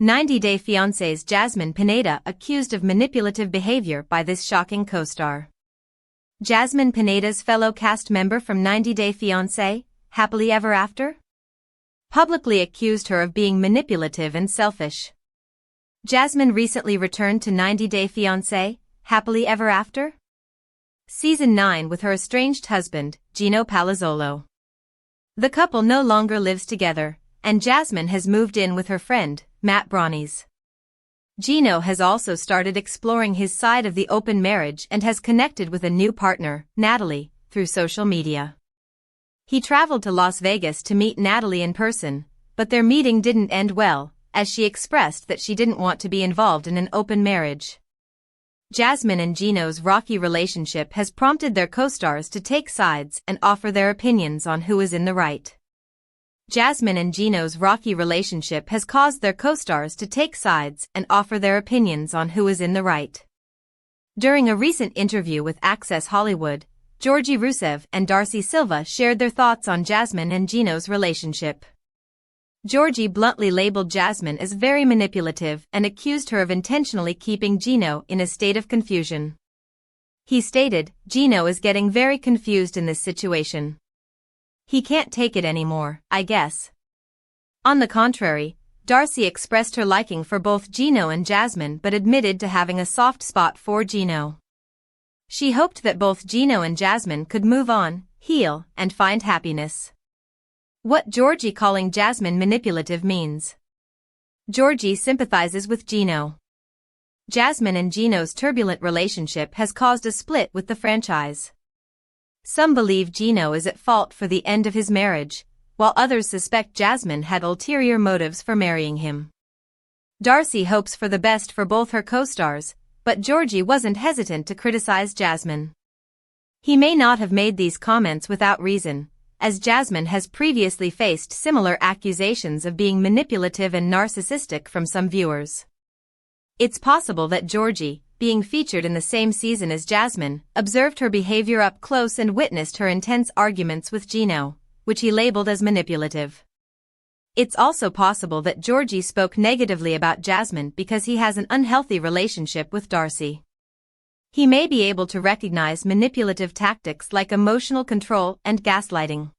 90 Day Fiancé's Jasmine Pineda accused of manipulative behavior by this shocking co-star. Jasmine Pineda's fellow cast member from 90 Day Fiancé, Happily Ever After, publicly accused her of being manipulative and selfish. Jasmine recently returned to 90 Day Fiancé, Happily Ever After Season 9 with her estranged husband, Gino Palazzolo. The couple no longer lives together, and Jasmine has moved in with her friend, Matt Brownies. Gino has also started exploring his side of the open marriage and has connected with a new partner, Natalie, through social media. He traveled to Las Vegas to meet Natalie in person, but their meeting didn't end well, as she expressed that she didn't want to be involved in an open marriage. Jasmine and Gino's rocky relationship has prompted their co-stars to take sides and offer their opinions on who is in the right. Jasmine and Gino's rocky relationship has caused their co-stars to take sides and offer their opinions on who is in the right. During a recent interview with Access Hollywood, Georgi Rusev and Darcey Silva shared their thoughts on Jasmine and Gino's relationship. Georgie bluntly labeled Jasmine as very manipulative and accused her of intentionally keeping Gino in a state of confusion. He stated, "Gino is getting very confused in this situation. He can't take it anymore, I guess." On the contrary, Darcey expressed her liking for both Gino and Jasmine but admitted to having a soft spot for Gino. She hoped that both Gino and Jasmine could move on, heal, and find happiness. What Georgie calling Jasmine manipulative means. Georgie sympathizes with Gino. Jasmine and Gino's turbulent relationship has caused a split with the franchise. Some believe Gino is at fault for the end of his marriage, while others suspect Jasmine had ulterior motives for marrying him. Darcey hopes for the best for both her co-stars, but Georgie wasn't hesitant to criticize Jasmine. He may not have made these comments without reason, as Jasmine has previously faced similar accusations of being manipulative and narcissistic from some viewers. It's possible that Georgie, being featured in the same season as Jasmine, observed her behavior up close and witnessed her intense arguments with Gino, which he labeled as manipulative. It's also possible that Georgie spoke negatively about Jasmine because he has an unhealthy relationship with Darcey. He may be able to recognize manipulative tactics like emotional control and gaslighting.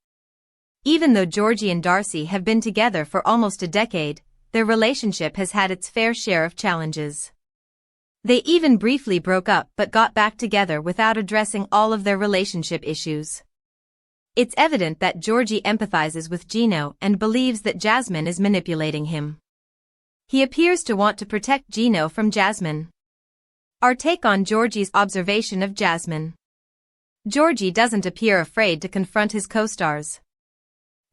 Even though Georgie and Darcey have been together for almost a decade, their relationship has had its fair share of challenges. They even briefly broke up but got back together without addressing all of their relationship issues. It's evident that Georgie empathizes with Gino and believes that Jasmine is manipulating him. He appears to want to protect Gino from Jasmine. Our take on Georgie's observation of Jasmine. Georgie doesn't appear afraid to confront his co-stars.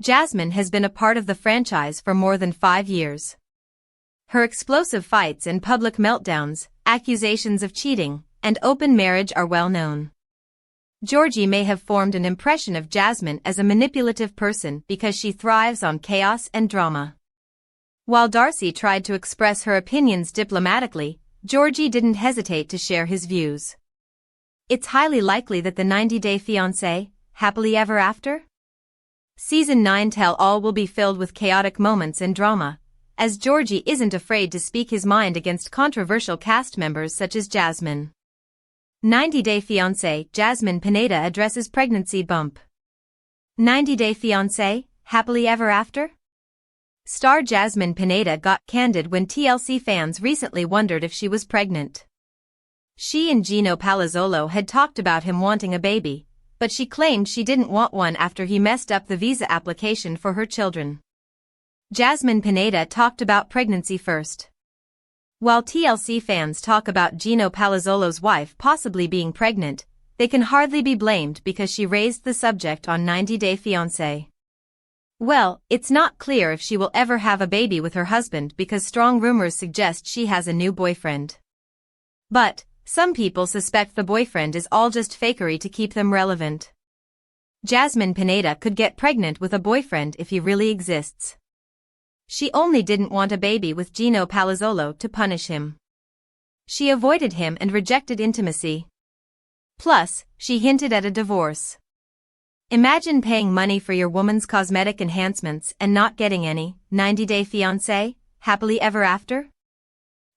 Jasmine has been a part of the franchise for more than 5 years. Her explosive fights and public meltdowns, accusations of cheating, and open marriage are well known. Georgie may have formed an impression of Jasmine as a manipulative person because she thrives on chaos and drama. While Darcey tried to express her opinions diplomatically, Georgie didn't hesitate to share his views. It's highly likely that the 90 Day Fiancé, Happily Ever After Season 9 tell-all will be filled with chaotic moments and drama, as Georgie isn't afraid to speak his mind against controversial cast members such as Jasmine. 90 Day Fiancé, Jasmine Pineda addresses pregnancy bump. 90 Day Fiancé, Happily Ever After? Star Jasmine Pineda got candid when TLC fans recently wondered if she was pregnant. She and Gino Palazzolo had talked about him wanting a baby, but she claimed she didn't want one after he messed up the visa application for her children. Jasmine Pineda talked about pregnancy first. While TLC fans talk about Gino Palazzolo's wife possibly being pregnant, they can hardly be blamed because she raised the subject on 90 Day Fiancé. Well, it's not clear if she will ever have a baby with her husband because strong rumors suggest she has a new boyfriend. But some people suspect the boyfriend is all just fakery to keep them relevant. Jasmine Pineda could get pregnant with a boyfriend if he really exists. She only didn't want a baby with Gino Palazzolo to punish him. She avoided him and rejected intimacy. Plus, she hinted at a divorce. Imagine paying money for your woman's cosmetic enhancements and not getting any. 90 Day Fiancé, Happily Ever After?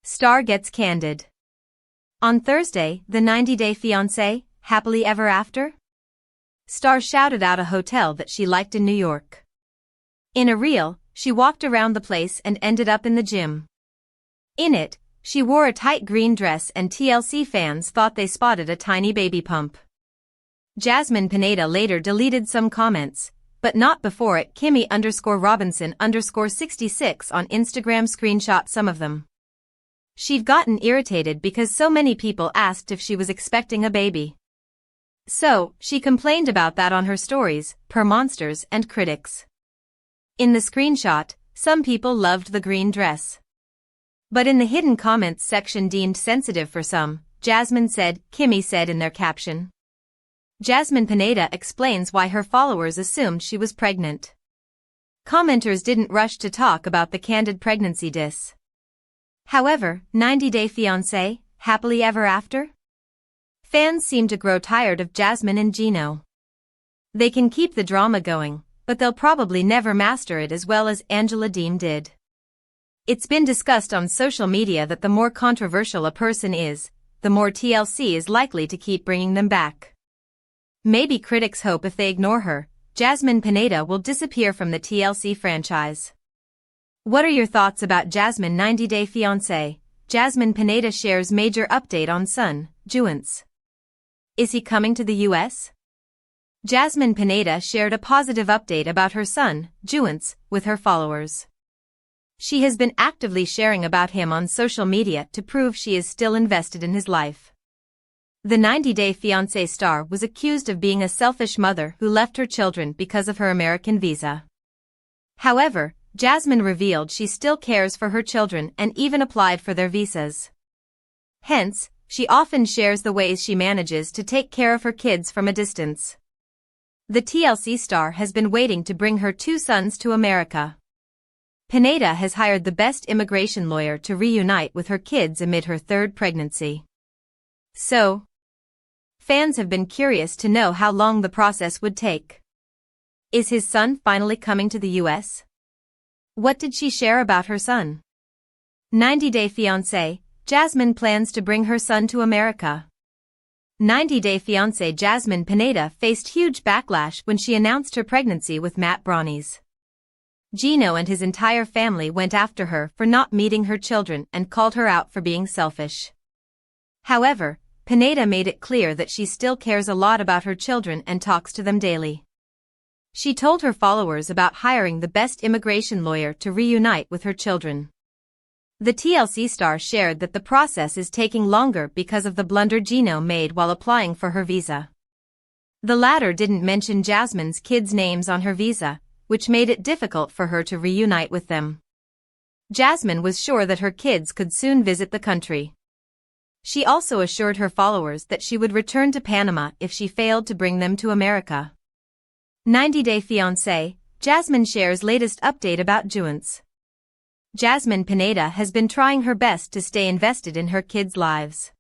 Star gets candid. On Thursday, the 90-day fiancé, Happily Ever After? Star shouted out a hotel that she liked in New York. In a reel, she walked around the place and ended up in the gym. In it, she wore a tight green dress and TLC fans thought they spotted a tiny baby pump. Jasmine Pineda later deleted some comments, but not before it. Kimmy_Robinson_66 on Instagram screenshot some of them. She'd gotten irritated because so many people asked if she was expecting a baby. So, she complained about that on her stories, per monsters and critics. In the screenshot, some people loved the green dress. But in the hidden comments section deemed sensitive for some, Kimmy said in their caption. Jasmine Pineda explains why her followers assumed she was pregnant. Commenters didn't rush to talk about the candid pregnancy diss. However, 90-day fiancé, Happily Ever After? Fans seem to grow tired of Jasmine and Gino. They can keep the drama going, but they'll probably never master it as well as Angela Deem did. It's been discussed on social media that the more controversial a person is, the more TLC is likely to keep bringing them back. Maybe critics hope if they ignore her, Jasmine Pineda will disappear from the TLC franchise. What are your thoughts about Jasmine 90-day fiancé? Jasmine Pineda shares major update on son, Juance. Is he coming to the US? Jasmine Pineda shared a positive update about her son, Juance, with her followers. She has been actively sharing about him on social media to prove she is still invested in his life. The 90-day fiancé star was accused of being a selfish mother who left her children because of her American visa. However, Jasmine revealed she still cares for her children and even applied for their visas. Hence, she often shares the ways she manages to take care of her kids from a distance. The TLC star has been waiting to bring her two sons to America. Pineda has hired the best immigration lawyer to reunite with her kids amid her third pregnancy. So, fans have been curious to know how long the process would take. Is his son finally coming to the US? What did she share about her son? 90-day fiancé, Jasmine plans to bring her son to America. 90-day fiancé Jasmine Pineda faced huge backlash when she announced her pregnancy with Matt Brownies. Gino and his entire family went after her for not meeting her children and called her out for being selfish. However, Pineda made it clear that she still cares a lot about her children and talks to them daily. She told her followers about hiring the best immigration lawyer to reunite with her children. The TLC star shared that the process is taking longer because of the blunder Gino made while applying for her visa. The latter didn't mention Jasmine's kids' names on her visa, which made it difficult for her to reunite with them. Jasmine was sure that her kids could soon visit the country. She also assured her followers that she would return to Panama if she failed to bring them to America. 90-day fiancé, Jasmine shares latest update about Juance. Jasmine Pineda has been trying her best to stay invested in her kids' lives.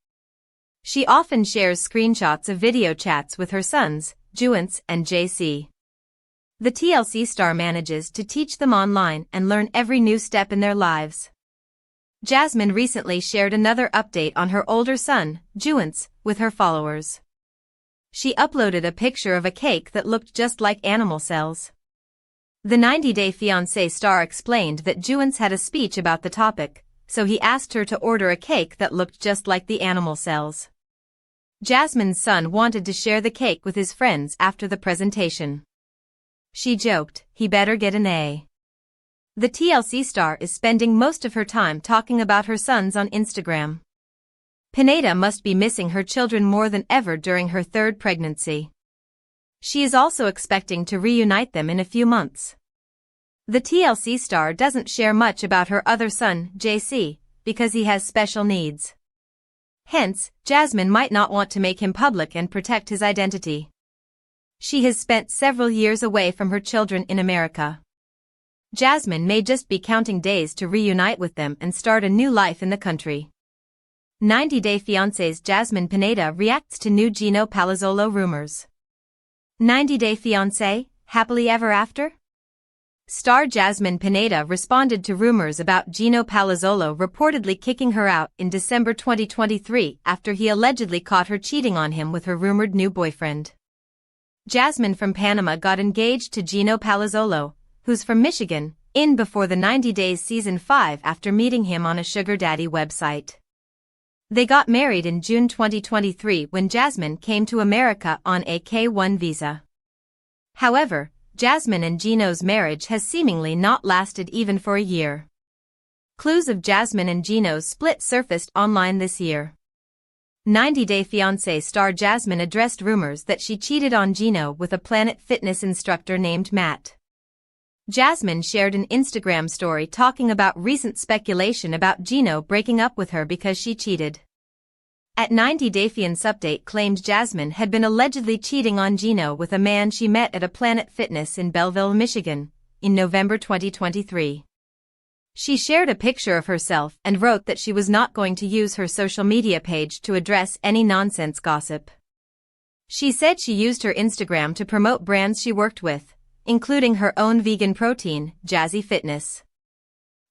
She often shares screenshots of video chats with her sons, Juance and JC. The TLC star manages to teach them online and learn every new step in their lives. Jasmine recently shared another update on her older son, Juance, with her followers. She uploaded a picture of a cake that looked just like animal cells. The 90-day fiancé star explained that Juance had a speech about the topic, so he asked her to order a cake that looked just like the animal cells. Jasmine's son wanted to share the cake with his friends after the presentation. She joked, "He better get an A." The TLC star is spending most of her time talking about her sons on Instagram. Pineda must be missing her children more than ever during her third pregnancy. She is also expecting to reunite them in a few months. The TLC star doesn't share much about her other son, JC, because he has special needs. Hence, Jasmine might not want to make him public and protect his identity. She has spent several years away from her children in America. Jasmine may just be counting days to reunite with them and start a new life in the country. 90-day fiancé's Jasmine Pineda reacts to new Gino Palazzolo rumors. 90-day fiancé, Happily Ever After? Star Jasmine Pineda responded to rumors about Gino Palazzolo reportedly kicking her out in December 2023 after he allegedly caught her cheating on him with her rumored new boyfriend. Jasmine from Panama got engaged to Gino Palazzolo, who's from Michigan, in before the 90 Days Season 5 after meeting him on a sugar daddy website. They got married in June 2023 when Jasmine came to America on a K-1 visa. However, Jasmine and Gino's marriage has seemingly not lasted even for a year. Clues of Jasmine and Gino's split surfaced online this year. 90 Day Fiancé star Jasmine addressed rumors that she cheated on Gino with a Planet Fitness instructor named Matt. Jasmine shared an Instagram story talking about recent speculation about Gino breaking up with her because she cheated. At 90 Day Fiancé update claimed Jasmine had been allegedly cheating on Gino with a man she met at a Planet Fitness in Belleville, Michigan, in November 2023. She shared a picture of herself and wrote that she was not going to use her social media page to address any nonsense gossip. She said she used her Instagram to promote brands she worked with, including her own vegan protein, Jazzy Fitness.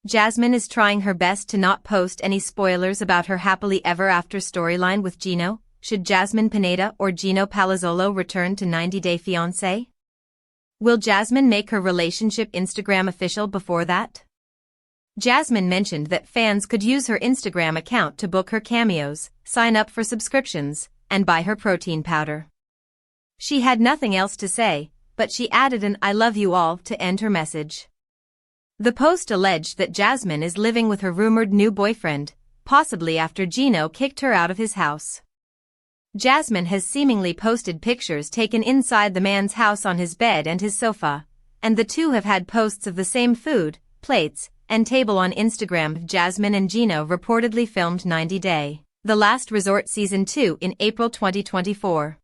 Jasmine is trying her best to not post any spoilers about her happily ever after storyline with Gino. Should Jasmine Pineda or Gino Palazzolo return to 90 Day Fiancé? Will Jasmine make her relationship Instagram official before that? Jasmine mentioned that fans could use her Instagram account to book her cameos, sign up for subscriptions, and buy her protein powder. She had nothing else to say, but she added an "I love you all" to end her message. The post alleged that Jasmine is living with her rumored new boyfriend, possibly after Gino kicked her out of his house. Jasmine has seemingly posted pictures taken inside the man's house on his bed and his sofa, and the two have had posts of the same food, plates, and table on Instagram. Jasmine and Gino reportedly filmed 90 Day, The Last Resort Season 2 in April 2024.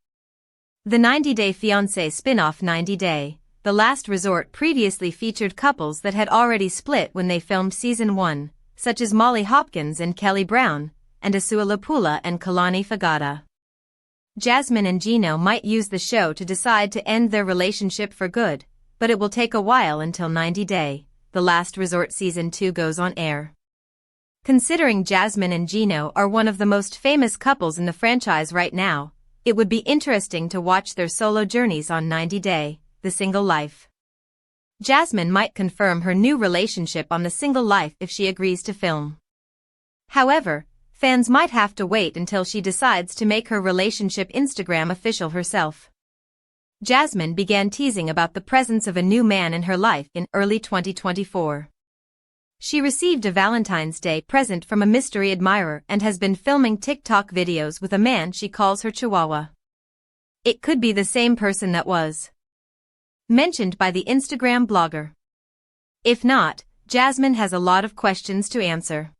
The 90 Day Fiancé spin-off 90 Day, The Last Resort previously featured couples that had already split when they filmed Season 1, such as Molly Hopkins and Kelly Brown, and Asua Lapula and Kalani Fagata. Jasmine and Gino might use the show to decide to end their relationship for good, but it will take a while until 90 Day, The Last Resort Season 2 goes on air. Considering Jasmine and Gino are one of the most famous couples in the franchise right now, it would be interesting to watch their solo journeys on 90 Day, The Single Life. Jasmine might confirm her new relationship on The Single Life if she agrees to film. However, fans might have to wait until she decides to make her relationship Instagram official herself. Jasmine began teasing about the presence of a new man in her life in early 2024. She received a Valentine's Day present from a mystery admirer and has been filming TikTok videos with a man she calls her Chihuahua. It could be the same person that was mentioned by the Instagram blogger. If not, Jasmine has a lot of questions to answer.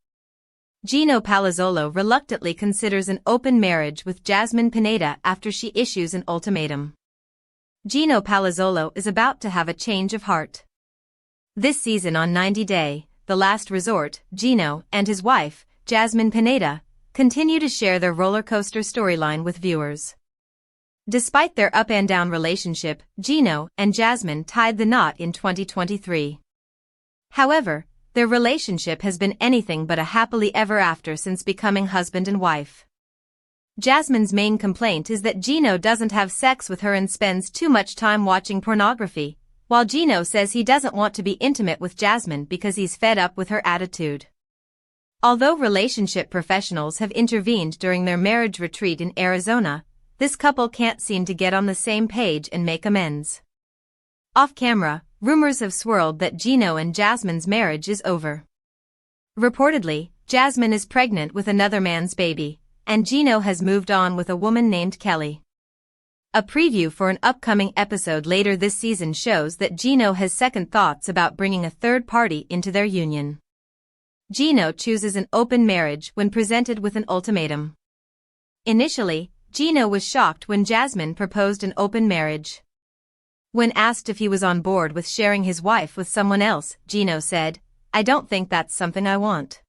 Gino Palazzolo reluctantly considers an open marriage with Jasmine Pineda after she issues an ultimatum. Gino Palazzolo is about to have a change of heart. This season on 90 Day, The Last Resort, Gino and his wife, Jasmine Pineda, continue to share their roller coaster storyline with viewers. Despite their up-and-down relationship, Gino and Jasmine tied the knot in 2023. However, their relationship has been anything but a happily ever after since becoming husband and wife. Jasmine's main complaint is that Gino doesn't have sex with her and spends too much time watching pornography, while Gino says he doesn't want to be intimate with Jasmine because he's fed up with her attitude. Although relationship professionals have intervened during their marriage retreat in Arizona, this couple can't seem to get on the same page and make amends. Off-camera, rumors have swirled that Gino and Jasmine's marriage is over. Reportedly, Jasmine is pregnant with another man's baby, and Gino has moved on with a woman named Kelly. A preview for an upcoming episode later this season shows that Gino has second thoughts about bringing a third party into their union. Gino chooses an open marriage when presented with an ultimatum. Initially, Gino was shocked when Jasmine proposed an open marriage. When asked if he was on board with sharing his wife with someone else, Gino said, "I don't think that's something I want.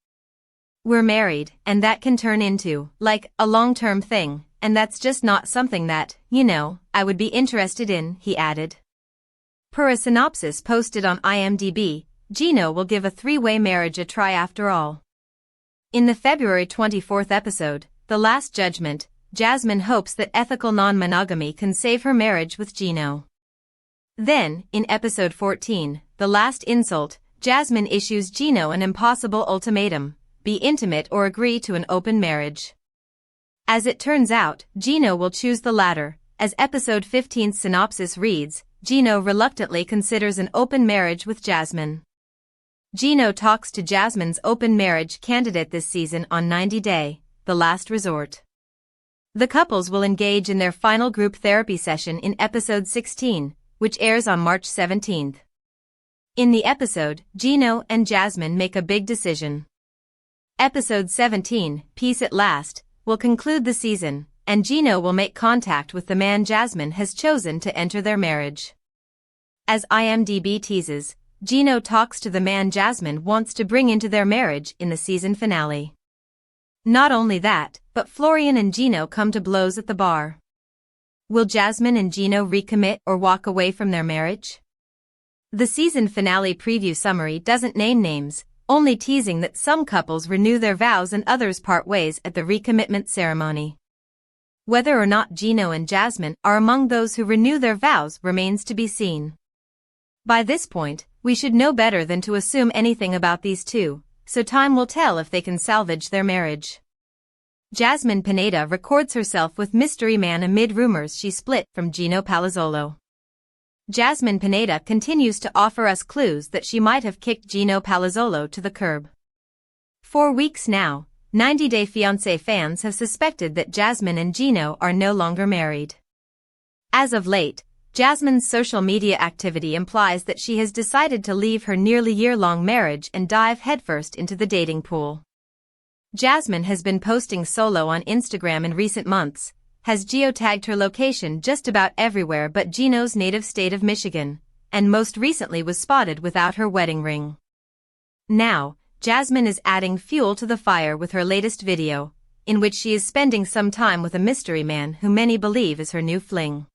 We're married, and that can turn into, like, a long-term thing, and that's just not something that, I would be interested in," he added. Per a synopsis posted on IMDb, Gino will give a three-way marriage a try after all. In the February 24th episode, The Last Judgment, Jasmine hopes that ethical non-monogamy can save her marriage with Gino. Then, in episode 14, The Last Insult, Jasmine issues Gino an impossible ultimatum: be intimate or agree to an open marriage. As it turns out, Gino will choose the latter. As episode 15's synopsis reads, Gino reluctantly considers an open marriage with Jasmine. Gino talks to Jasmine's open marriage candidate this season on 90 Day, The Last Resort. The couples will engage in their final group therapy session in episode 16, which airs on March 17th. In the episode, Gino and Jasmine make a big decision. Episode 17, Peace at Last, will conclude the season, and Gino will make contact with the man Jasmine has chosen to enter their marriage. As IMDb teases, Gino talks to the man Jasmine wants to bring into their marriage in the season finale. Not only that, but Florian and Gino come to blows at the bar. Will Jasmine and Gino recommit or walk away from their marriage? The season finale preview summary doesn't name names, only teasing that some couples renew their vows and others part ways at the recommitment ceremony. Whether or not Gino and Jasmine are among those who renew their vows remains to be seen. By this point, we should know better than to assume anything about these two, so time will tell if they can salvage their marriage. Jasmine Pineda records herself with mystery man amid rumors she split from Gino Palazzolo. Jasmine Pineda continues to offer us clues that she might have kicked Gino Palazzolo to the curb. For weeks now, 90 Day Fiancé fans have suspected that Jasmine and Gino are no longer married. As of late, Jasmine's social media activity implies that she has decided to leave her nearly year-long marriage and dive headfirst into the dating pool. Jasmine has been posting solo on Instagram in recent months, has geotagged her location just about everywhere but Gino's native state of Michigan, and most recently was spotted without her wedding ring. Now, Jasmine is adding fuel to the fire with her latest video, in which she is spending some time with a mystery man who many believe is her new fling.